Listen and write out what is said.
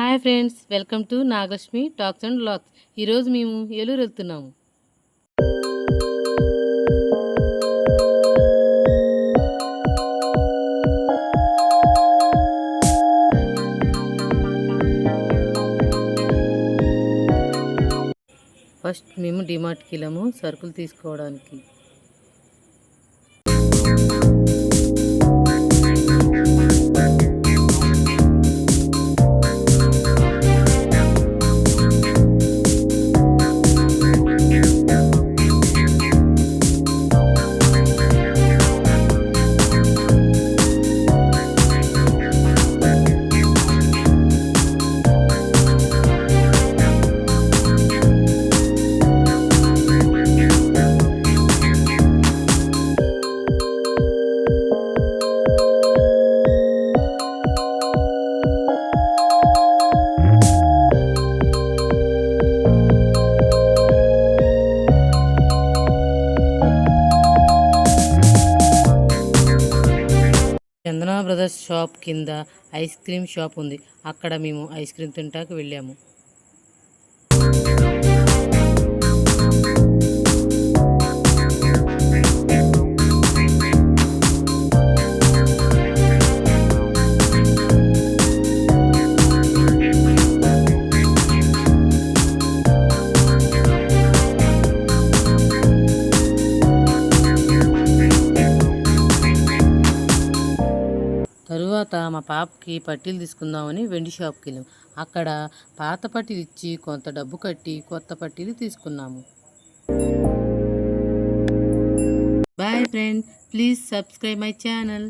Hi friends, welcome to Nagalakshmi talks and vlogs. ఈరోజు మేము ఏలూరు వెళ్తున్నాము. ఫస్ట్ మేము డిమార్ట్కి వెళ్ళాము సరుకులు తీసుకోవడానికి. చందన బ్రదర్స్ షాప్ కింద ఐస్ క్రీమ్ షాప్ ఉంది. అక్కడ మేము ఐస్ క్రీమ్ తింటాకు వెళ్ళాము. తరువాత మా పాపకి పట్టీలు తీసుకుందామని వెండి షాప్కి వెళ్ళాము. అక్కడ పాత పట్టీలు ఇచ్చి కొంత డబ్బు కట్టి కొత్త పట్టీలు తీసుకున్నాము. Boy friend, please subscribe my channel.